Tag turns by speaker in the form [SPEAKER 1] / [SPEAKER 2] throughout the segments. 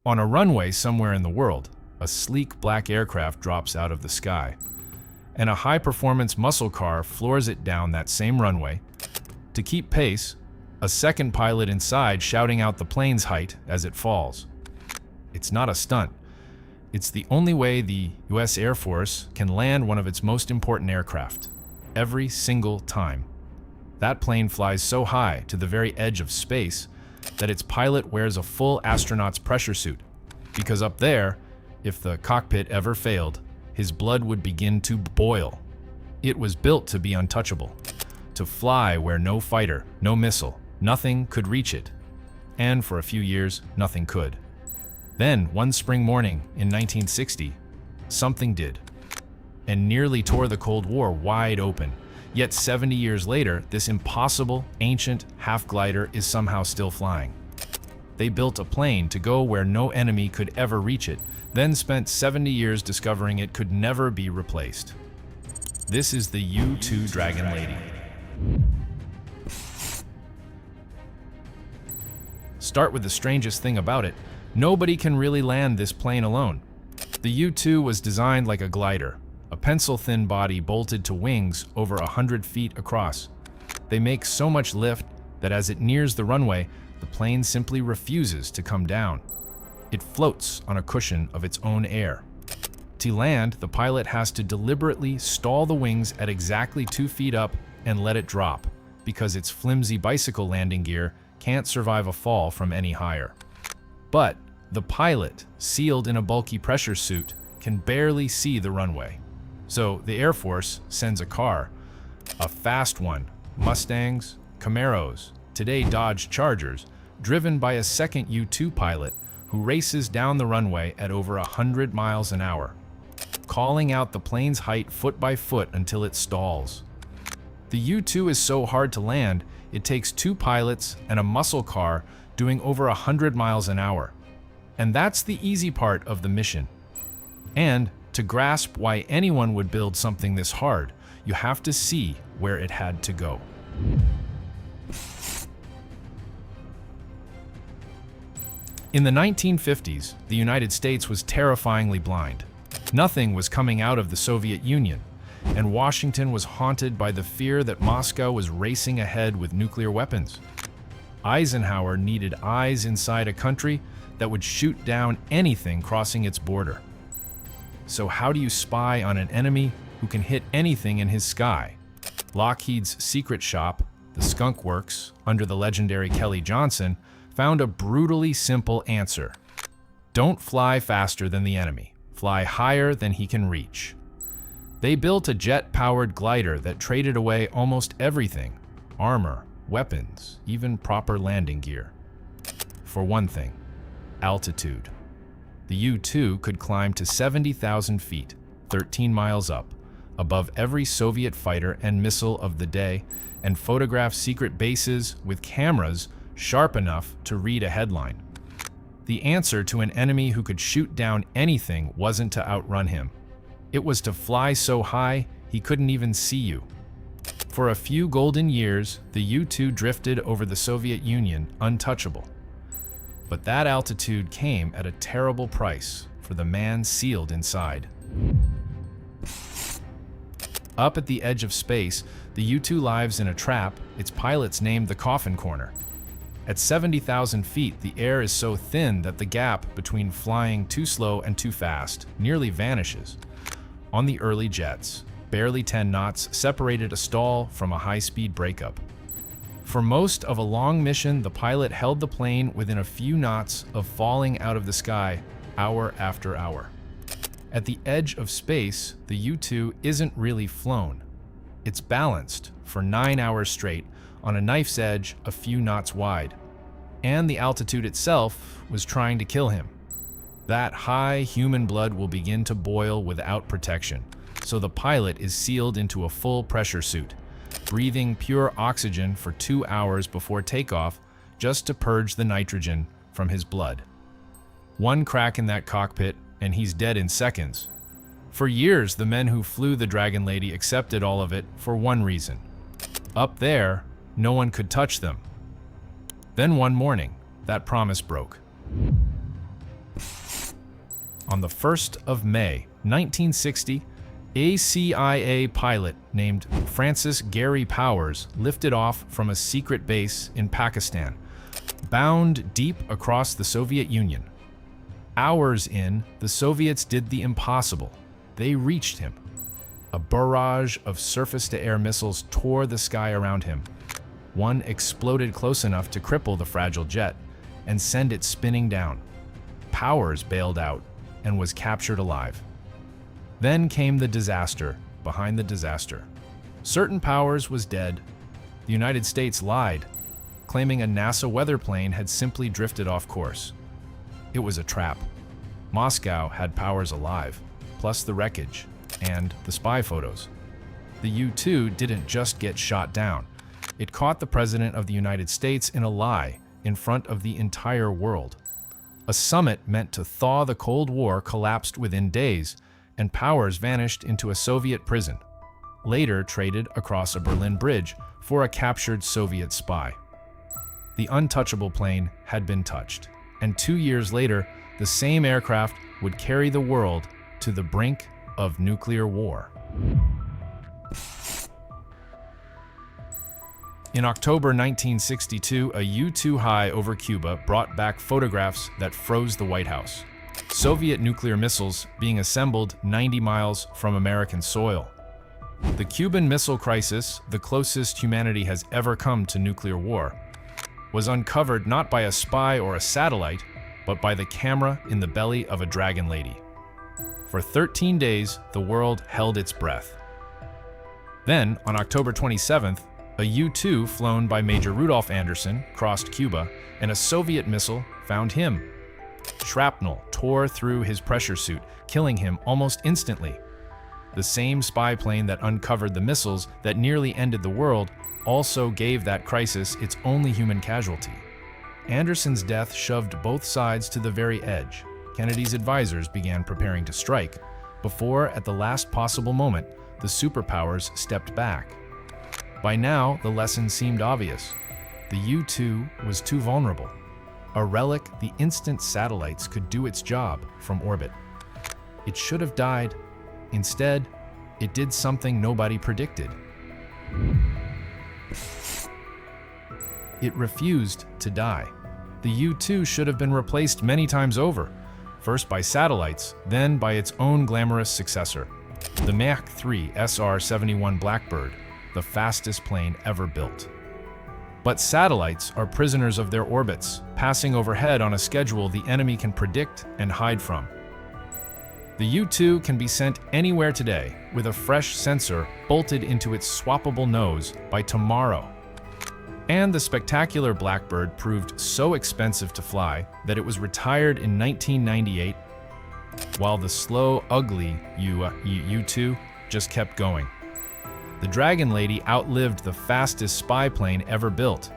[SPEAKER 1] On a runway somewhere in the world, a sleek black aircraft drops out of the sky, and a high-performance muscle car floors it down that same runway. To keep pace, a second pilot inside shouting out the plane's height as it falls. It's not a stunt. It's the only way the US Air Force can land one of its most important aircraft, every single time. That plane flies so high to the very edge of space that its pilot wears a full astronaut's pressure suit, because up there, if the cockpit ever failed, his blood would begin to boil. It was built to be untouchable, to fly where no fighter, no missile, nothing could reach it. And for a few years, nothing could. Then, one spring morning in 1960, something did, and nearly tore the Cold War wide open. Yet 70 years later, this impossible, ancient half-glider is somehow still flying. They built a plane to go where no enemy could ever reach it, then spent 70 years discovering it could never be replaced. This is the U-2 Dragon Lady. Start with the strangest thing about it. Nobody can really land this plane alone. The U-2 was designed like a glider, a pencil-thin body bolted to wings over 100 feet across. They make so much lift that as it nears the runway, the plane simply refuses to come down. It floats on a cushion of its own air. To land, the pilot has to deliberately stall the wings at exactly 2 feet up and let it drop, because its flimsy bicycle landing gear can't survive a fall from any higher. But the pilot, sealed in a bulky pressure suit, can barely see the runway. So the Air Force sends a car, a fast one, Mustangs, Camaros, today Dodge Chargers, driven by a second U-2 pilot who races down the runway at over 100 miles an hour, calling out the plane's height foot by foot until it stalls. The U-2 is so hard to land, it takes 2 pilots and a muscle car doing over 100 miles an hour. And that's the easy part of the mission. And to grasp why anyone would build something this hard, you have to see where it had to go. In the 1950s, the United States was terrifyingly blind. Nothing was coming out of the Soviet Union, and Washington was haunted by the fear that Moscow was racing ahead with nuclear weapons. Eisenhower needed eyes inside a country that would shoot down anything crossing its border. So how do you spy on an enemy who can hit anything in his sky? Lockheed's secret shop, the Skunk Works, under the legendary Kelly Johnson, found a brutally simple answer. Don't fly faster than the enemy. Fly higher than he can reach. They built a jet-powered glider that traded away almost everything: armor, weapons, even proper landing gear. For one thing, altitude. The U-2 could climb to 70,000 feet, 13 miles up, above every Soviet fighter and missile of the day, and photograph secret bases with cameras sharp enough to read a headline. The answer to an enemy who could shoot down anything wasn't to outrun him. It was to fly so high he couldn't even see you. For a few golden years, the U-2 drifted over the Soviet Union untouchable. But that altitude came at a terrible price for the man sealed inside. Up at the edge of space, the U-2 lives in a trap its pilots named the Coffin Corner. At 70,000 feet, the air is so thin that the gap between flying too slow and too fast nearly vanishes. On the early jets, barely 10 knots separated a stall from a high-speed breakup. For most of a long mission, the pilot held the plane within a few knots of falling out of the sky hour after hour. At the edge of space, the U-2 isn't really flown. It's balanced for 9 hours straight on a knife's edge a few knots wide. And the altitude itself was trying to kill him. That high human blood will begin to boil without protection, so the pilot is sealed into a full pressure suit, breathing pure oxygen for 2 hours before takeoff just to purge the nitrogen from his blood. One crack in that cockpit and he's dead in seconds. For years, the men who flew the Dragon Lady accepted all of it for one reason. Up there, no one could touch them. Then one morning, that promise broke. On the 1st of May, 1960, a CIA pilot named Francis Gary Powers lifted off from a secret base in Pakistan, bound deep across the Soviet Union. Hours in, the Soviets did the impossible. They reached him. A barrage of surface-to-air missiles tore the sky around him. One exploded close enough to cripple the fragile jet and send it spinning down. Powers bailed out and was captured alive. Then came the disaster behind the disaster. Certain Powers was dead. The United States lied, claiming a NASA weather plane had simply drifted off course. It was a trap. Moscow had Powers alive, plus the wreckage and the spy photos. The U-2 didn't just get shot down. It caught the President of the United States in a lie in front of the entire world. A summit meant to thaw the Cold War collapsed within days, and Powers vanished into a Soviet prison, later traded across a Berlin bridge for a captured Soviet spy. The untouchable plane had been touched, and 2 years later, the same aircraft would carry the world to the brink of nuclear war. In October 1962, a U-2 high over Cuba brought back photographs that froze the White House. Soviet nuclear missiles being assembled 90 miles from American soil. The Cuban Missile Crisis, the closest humanity has ever come to nuclear war, was uncovered not by a spy or a satellite, but by the camera in the belly of a dragon lady. For 13 days, the world held its breath. Then, on October 27th, a U-2 flown by Major Rudolf Anderson crossed Cuba, and a Soviet missile found him. Shrapnel tore through his pressure suit, killing him almost instantly. The same spy plane that uncovered the missiles that nearly ended the world also gave that crisis its only human casualty. Anderson's death shoved both sides to the very edge. Kennedy's advisors began preparing to strike, before, at the last possible moment, the superpowers stepped back. By now, the lesson seemed obvious. The U-2 was too vulnerable. A relic the instant satellites could do its job from orbit. It should have died. Instead, it did something nobody predicted. It refused to die. The U-2 should have been replaced many times over, first by satellites, then by its own glamorous successor, the Mach 3 SR-71 Blackbird, the fastest plane ever built. But satellites are prisoners of their orbits, passing overhead on a schedule the enemy can predict and hide from. The U-2 can be sent anywhere today with a fresh sensor bolted into its swappable nose by tomorrow. And the spectacular Blackbird proved so expensive to fly that it was retired in 1998, while the slow, ugly U-2 just kept going. The Dragon Lady outlived the fastest spy plane ever built,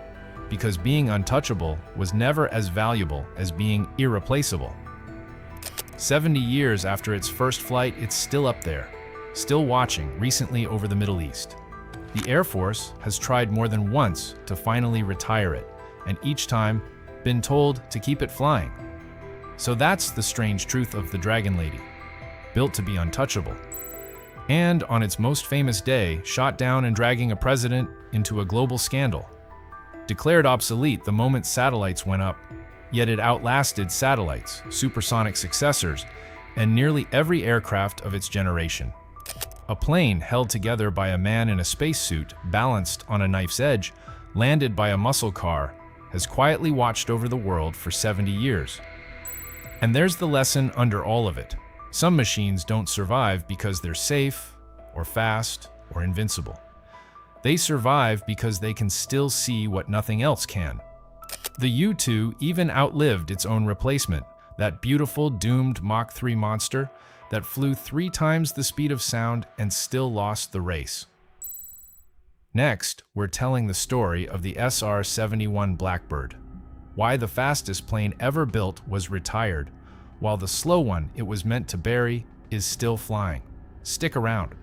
[SPEAKER 1] because being untouchable was never as valuable as being irreplaceable. 70 years after its first flight, it's still up there, still watching recently over the Middle East. The Air Force has tried more than once to finally retire it, and each time been told to keep it flying. So that's the strange truth of the Dragon Lady, built to be untouchable. And on its most famous day, shot down and dragging a president into a global scandal. Declared obsolete the moment satellites went up, yet it outlasted satellites, supersonic successors, and nearly every aircraft of its generation. A plane held together by a man in a spacesuit, balanced on a knife's edge, landed by a muscle car, has quietly watched over the world for 70 years. And there's the lesson under all of it. Some machines don't survive because they're safe, or fast, or invincible. They survive because they can still see what nothing else can. The U-2 even outlived its own replacement, that beautiful doomed Mach 3 monster that flew 3 times the speed of sound and still lost the race. Next, we're telling the story of the SR-71 Blackbird, why the fastest plane ever built was retired, while the slow one it was meant to bury is still flying. Stick around.